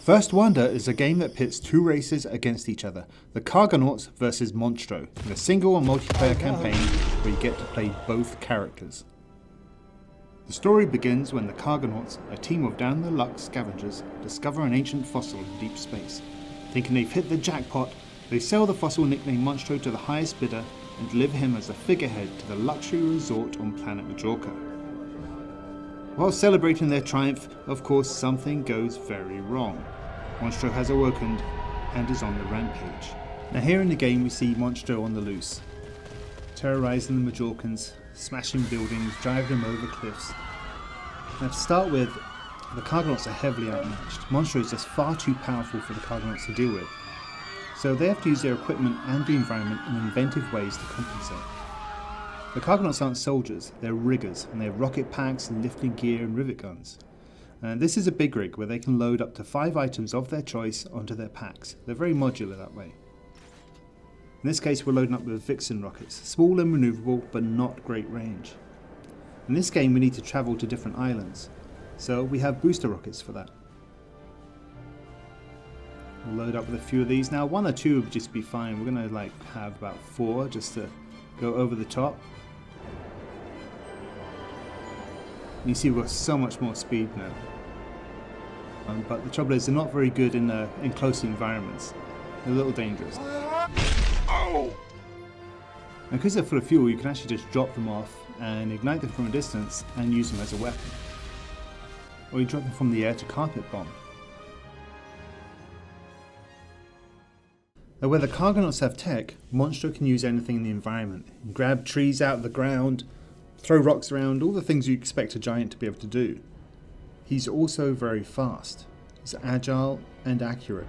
First Wonder is a game that pits two races against each other, the Cargonauts versus Monstro, in a single and multiplayer campaign where you get to play both characters. The story begins when the Cargonauts, a team of down-the-luck scavengers, discover an ancient fossil in deep space. Thinking they've hit the jackpot, they sell the fossil nicknamed Monstro to the highest bidder and deliver him as the figurehead to the luxury resort on planet Majorca. While celebrating their triumph, of course, something goes very wrong. Monstro has awoken and is on the rampage. Now here in the game we see Monstro on the loose, terrorizing the Majorcans, smashing buildings, driving them over cliffs. Now to start with, the Cargonauts are heavily outmatched. Monstro is just far too powerful for the Cargonauts to deal with. So they have to use their equipment and the environment in inventive ways to compensate. The Cargonauts aren't soldiers, they're riggers, and they have rocket packs and lifting gear and rivet guns. And this is a big rig where they can load up to 5 items of their choice onto their packs. They're very modular that way. In this case we're loading up with Vixen rockets, small and manoeuvrable but not great range. In this game we need to travel to different islands, so we have booster rockets for that. We'll load up with a few of these. Now 1 or 2 would just be fine. We're going to have about 4 just to go over the top. And you see we've got so much more speed now. But the trouble is they're not very good in close environments. They're a little dangerous. Oh! And because they're full of fuel, you can actually just drop them off and ignite them from a distance and use them as a weapon. Or you drop them from the air to carpet bomb. Now where the Cargonauts have tech, Monstro can use anything in the environment. Grab trees out of the ground, throw rocks around, all the things you expect a giant to be able to do. He's also very fast. He's agile and accurate,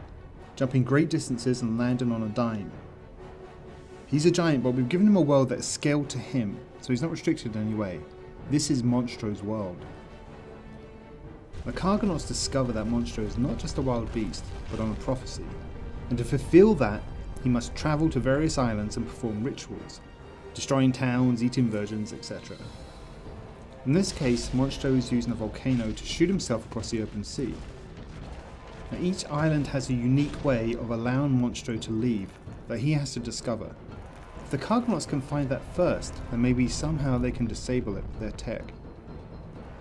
jumping great distances and landing on a dime. He's a giant, but we've given him a world that's scaled to him, so he's not restricted in any way. This is Monstro's world. The Cargonauts discover that Monstro is not just a wild beast, but on a prophecy. And to fulfill that, he must travel to various islands and perform rituals, destroying towns, eating virgins, etc. In this case, Monstro is using a volcano to shoot himself across the open sea. Now, each island has a unique way of allowing Monstro to leave that he has to discover. If the Cargonauts can find that first, then maybe somehow they can disable it with their tech.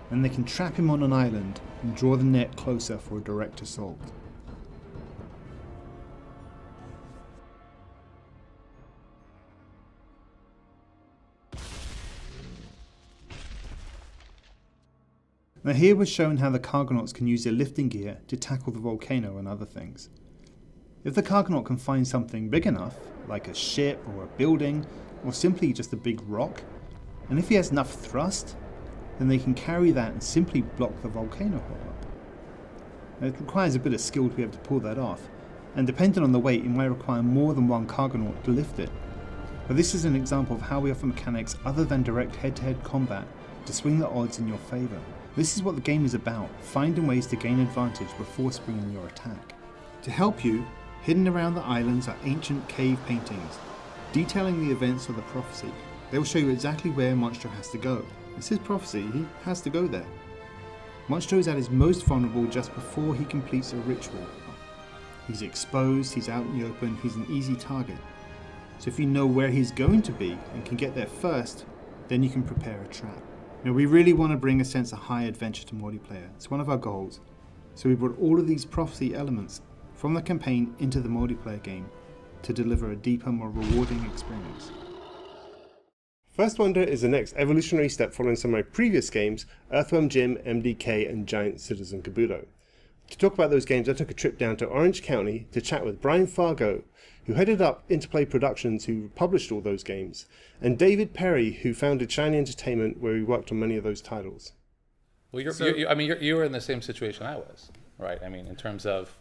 And they can trap him on an island and draw the net closer for a direct assault. Now here we're shown how the Cargonauts can use their lifting gear to tackle the volcano and other things. If the Cargonaut can find something big enough, like a ship or a building, or simply just a big rock, and if he has enough thrust, then they can carry that and simply block the volcano hole up. Now, it requires a bit of skill to be able to pull that off, and depending on the weight it might require more than one Cargonaut to lift it. But this is an example of how we offer mechanics other than direct head-to-head combat to swing the odds in your favour. This is what the game is about, finding ways to gain advantage before springing your attack. To help you, hidden around the islands are ancient cave paintings, detailing the events of the prophecy. They will show you exactly where Monstro has to go. It's his prophecy, he has to go there. Monstro is at his most vulnerable just before he completes a ritual. He's exposed, he's out in the open, he's an easy target. So if you know where he's going to be and can get there first, then you can prepare a trap. Now we really want to bring a sense of high adventure to multiplayer. It's one of our goals. So we brought all of these prophecy elements from the campaign into the multiplayer game to deliver a deeper, more rewarding experience. First Wonder is the next evolutionary step following some of my previous games, Earthworm Jim, MDK and Giant Citizen Kabuto. To talk about those games I took a trip down to Orange County to chat with Brian Fargo, who headed up Interplay Productions, who published all those games, and David Perry, who founded Shiny Entertainment, where he worked on many of those titles. Well, you were in the same situation I was, right? I mean, in terms of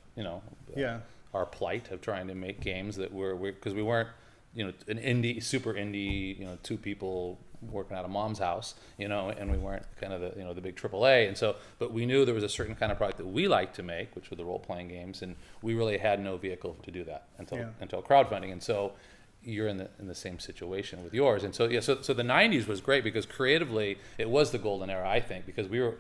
our plight of trying to make games that were because we weren't an super indie 2 people working out of mom's house, and we weren't kind of the big AAA, and so, but we knew there was a certain kind of product that we liked to make, which were the role-playing games, and we really had no vehicle to do that until crowdfunding, and so you're in the same situation with yours, and so the 90s was great because creatively it was the golden era, I think, because we were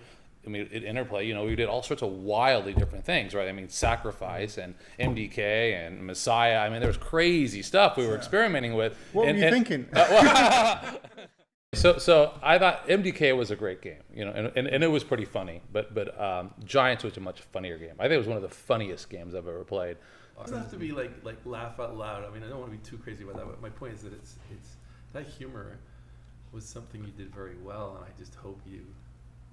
I mean, at Interplay, we did all sorts of wildly different things, right? I mean, Sacrifice and MDK and Messiah. I mean, there was crazy stuff we were experimenting with. What were you thinking? So I thought MDK was a great game, and it was pretty funny. But Giants was a much funnier game. I think it was one of the funniest games I've ever played. It doesn't have to be like laugh out loud. I mean, I don't want to be too crazy about that. But my point is that it's that humor was something you did very well, and I just hope you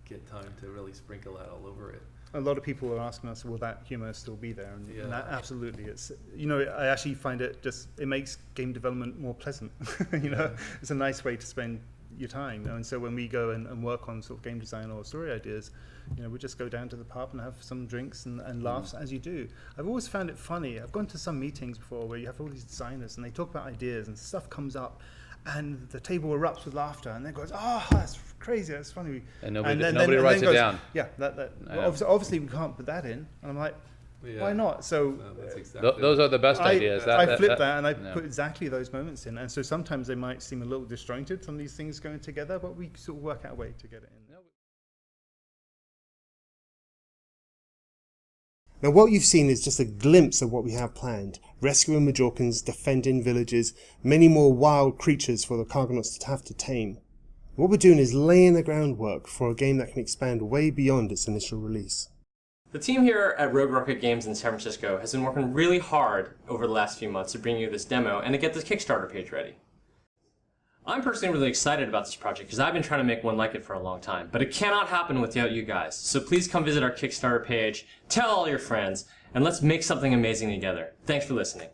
get time to really sprinkle that all over it. A lot of people are asking us, will that humor still be there? And that, absolutely, it's I actually find it makes game development more pleasant. It's a nice way to spend your time. And so when we go and work on sort of game design or story ideas, we just go down to the pub and have some drinks and laughs as you do. I've always found it funny. I've gone to some meetings before where you have all these designers and they talk about ideas and stuff comes up and the table erupts with laughter and then goes, oh, that's crazy, that's funny. And nobody writes it down. Yeah, well, obviously we can't put that in. And I'm like, why not? So that's exactly those are the best ideas. I flip that and I put exactly those moments in. And so sometimes they might seem a little disjointed, some of these things going together, but we sort of work out a way to get it in. Now what you've seen is just a glimpse of what we have planned. Rescuing Majorcans, defending villages, many more wild creatures for the Cargonauts to have to tame. What we're doing is laying the groundwork for a game that can expand way beyond its initial release. The team here at Rogue Rocket Games in San Francisco has been working really hard over the last few months to bring you this demo and to get this Kickstarter page ready. I'm personally really excited about this project because I've been trying to make one like it for a long time, but it cannot happen without you guys. So please come visit our Kickstarter page, tell all your friends, and let's make something amazing together. Thanks for listening.